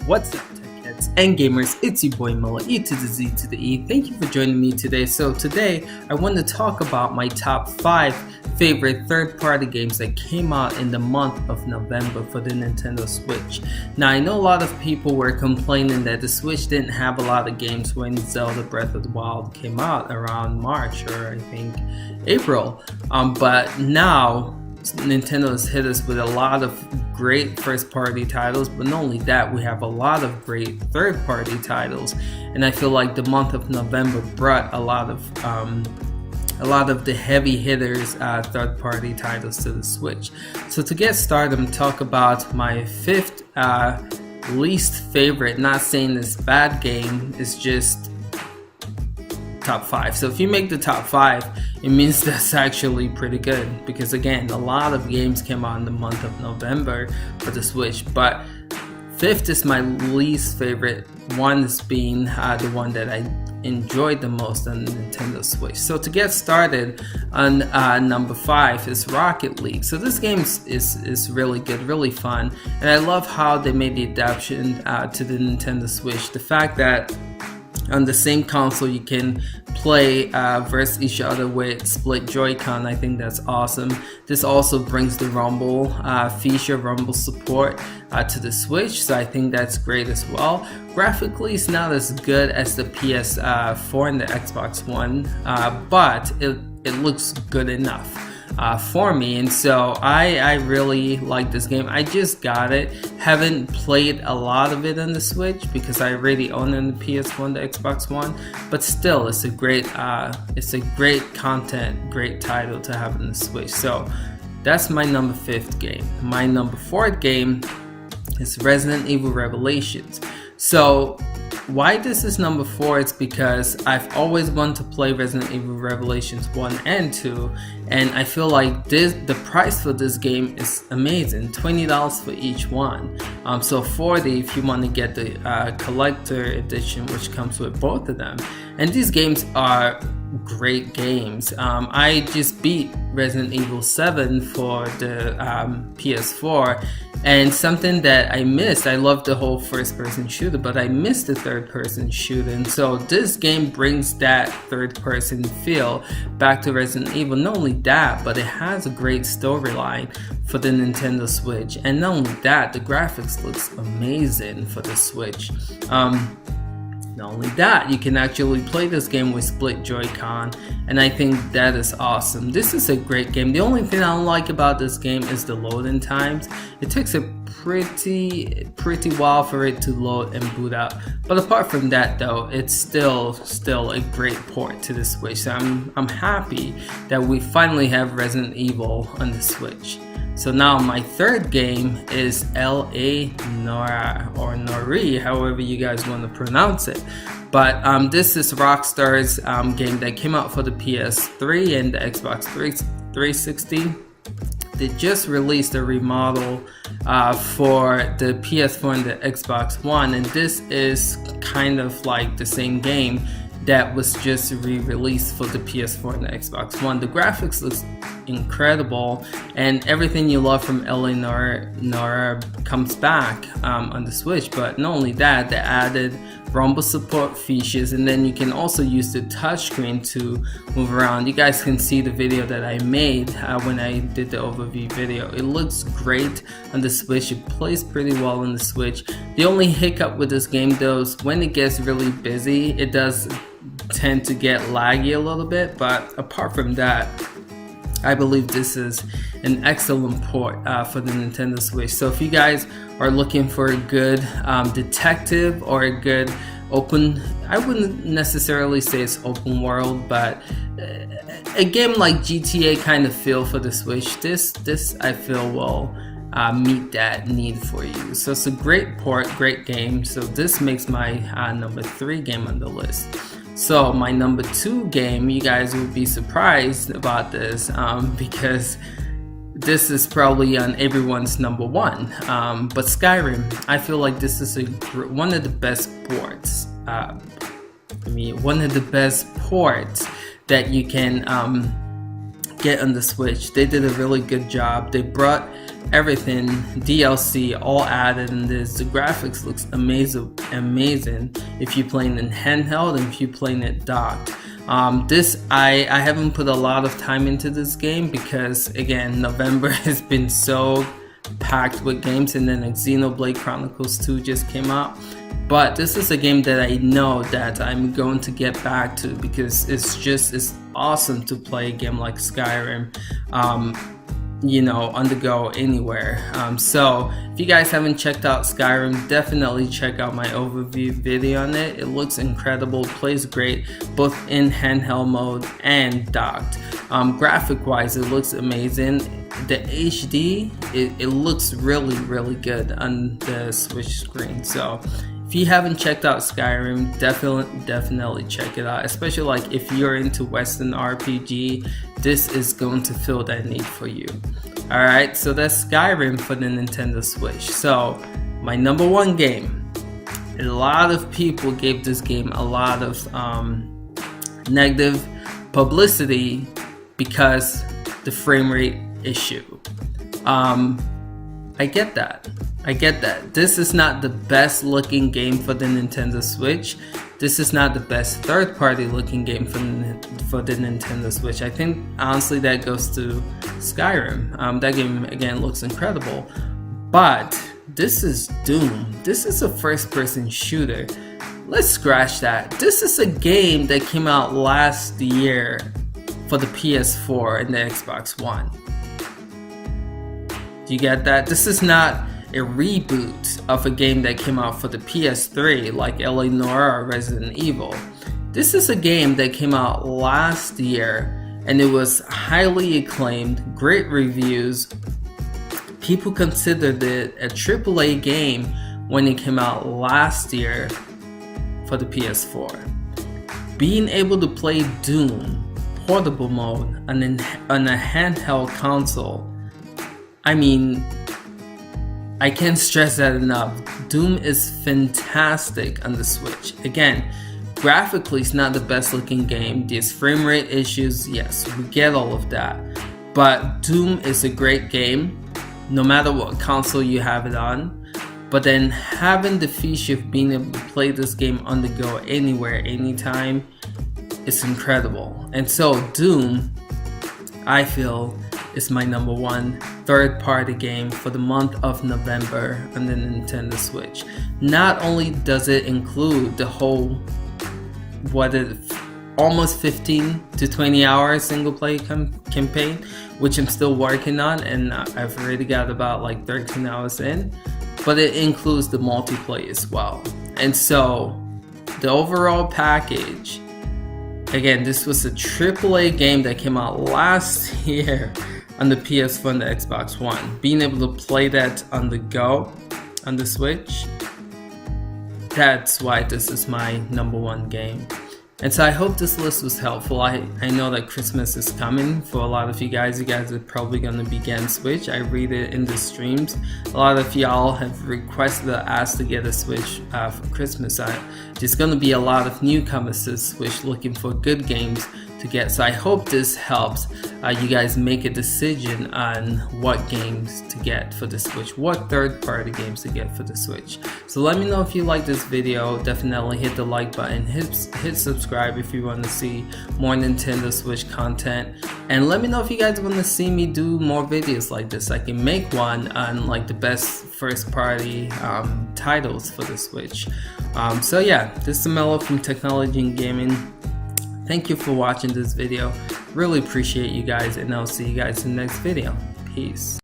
What's up, tech heads and gamers? It's your boy Miller, E to the Z to the E. Thank you for joining me today. So today I want to talk about my top 5 favorite third-party games that came out in the month of November for the Nintendo Switch. Now I know a lot of people were complaining that the Switch didn't have a lot of games when Zelda Breath of the Wild came out around March or I think April. But now Nintendo has hit us with a lot of great first-party titles, but not only that, we have a lot of great third-party titles, and I feel like the month of November brought a lot of the heavy hitters third-party titles to the Switch. So to get started, I'm talk about my 5th least favorite. Not saying it's bad game, it's just top 5. So if you make the top 5, it means that's actually pretty good, because again, a lot of games came out in the month of November for the Switch, but 5th is my least favorite one, is being the one that I enjoyed the most on the Nintendo Switch. So to get started, on number 5 is Rocket League. So this game is really good, really fun, and I love how they made the adaptation to the Nintendo Switch. The fact that on the same console you can play versus each other with split Joy-Con, I think that's awesome. This also brings the Rumble feature, Rumble support to the Switch, so I think that's great as well. Graphically, it's not as good as the PS4 and the Xbox One, but it looks good enough for me, and so I really like this game. I just got it, haven't played a lot of it on the Switch because I already own it on the PS1, the Xbox One, but still it's a great content, great title to have on the Switch. So that's my number 5th game. My number 4th game is Resident Evil Revelations. So why this is number 4 is because I've always wanted to play Resident Evil Revelations 1 and 2, and I feel like the price for this game is amazing, $20 for each one. So $40 if you want to get the collector edition, which comes with both of them. And these games are great games. I just beat Resident Evil 7 for the PS4, and something that I missed, I love the whole first-person shooter, but I missed the third-person shooter, and so this game brings that third-person feel back to Resident Evil. Not only that, but it has a great storyline for the Nintendo Switch, and not only that, the graphics looks amazing for the Switch. Not only that, you can actually play this game with split Joy-Con, and I think that is awesome. This is a great game. The only thing I don't like about this game is the loading times. It takes a pretty while for it to load and boot up. But apart from that though, it's still a great port to the Switch. So I'm happy that we finally have Resident Evil on the Switch. So now my 3rd game is L.A. Noire, or Noire, however you guys want to pronounce it. But this is Rockstar's game that came out for the PS3 and the Xbox 360. They just released a remodel for the PS4 and the Xbox One, and this is kind of like the same game that was just re-released for the PS4 and the Xbox One. The graphics looks incredible, and everything you love from L.A. Noire comes back on the Switch. But not only that, they added Rumble support features, and then you can also use the touchscreen to move around. You guys can see the video that I made when I did the overview video. It looks great on the Switch. It plays pretty well on the Switch. The only hiccup with this game though is when it gets really busy, it does tend to get laggy a little bit, but apart from that, I believe this is an excellent port for the Nintendo Switch. So if you guys are looking for a good detective or a good open, I wouldn't necessarily say it's open world, but a game like GTA kind of feel for the Switch, this I feel will meet that need for you. So it's a great port, great game. So this makes my number 3 game on the list. So my number 2 game, you guys will be surprised about this because this is probably on everyone's number 1. But Skyrim, I feel like this is one of the best ports. One of the best ports that you can get on the Switch. They did a really good job. They brought everything, DLC, all added in this. The graphics looks amazing if you're playing in handheld and if you're playing it docked. I haven't put a lot of time into this game because, again, November has been so packed with games, and then Xenoblade Chronicles 2 just came out. But this is a game that I know that I'm going to get back to because it's awesome to play a game like Skyrim, you know, on the go anywhere. So if you guys haven't checked out Skyrim, definitely check out my overview video on it. It looks incredible, plays great both in handheld mode and docked. Graphic wise, it looks amazing. The HD, it looks really good on the Switch screen. So if you haven't checked out Skyrim, definitely check it out. Especially like if you're into Western RPG, this is going to fill that need for you. Alright, so that's Skyrim for the Nintendo Switch. So my number one game, a lot of people gave this game a lot of negative publicity because the frame rate issue. I get that. This is not the best looking game for the Nintendo Switch. This is not the best third-party looking game for the Nintendo Switch. I think honestly that goes to Skyrim. That game again looks incredible. But this is Doom. This is a first-person shooter. Let's scratch that. This is a game that came out last year for the PS4 and the Xbox One. Do you get that? This is not a reboot of a game that came out for the PS3 like Noire or Resident Evil. This is a game that came out last year and it was highly acclaimed, great reviews. People considered it a AAA game when it came out last year for the PS4. Being able to play Doom portable mode on a handheld console, I mean, I can't stress that enough. Doom is fantastic on the Switch. Again, graphically it's not the best looking game. There's frame rate issues, yes, we get all of that. But Doom is a great game, no matter what console you have it on. But then having the feature of being able to play this game on the go anywhere, anytime, is incredible. And so Doom, I feel, is my number one third-party game for the month of November on the Nintendo Switch. Not only does it include the whole, almost 15 to 20 hour single-player campaign, which I'm still working on, and I've already got about like 13 hours in, but it includes the multiplayer as well. And so the overall package, again, this was a AAA game that came out last year on the PS4 and the Xbox One. Being able to play that on the go on the Switch, that's why this is my number one game. And so I hope this list was helpful. I know that Christmas is coming for a lot of you guys. You guys are probably going to be getting Switch. I read it in the streams. A lot of y'all have requested or asked to get a Switch for Christmas. There's going to be a lot of newcomers to Switch looking for good games to get. So I hope this helps you guys make a decision on what games to get for the Switch, what third-party games to get for the Switch. So let me know if you like this video. Definitely hit the like button, hit subscribe if you want to see more Nintendo Switch content, and let me know if you guys want to see me do more videos like this. I can make one on like the best first-party titles for the Switch. So yeah, this is Mello from Technology and Gaming. Thank you for watching this video. Really appreciate you guys, and I'll see you guys in the next video. Peace.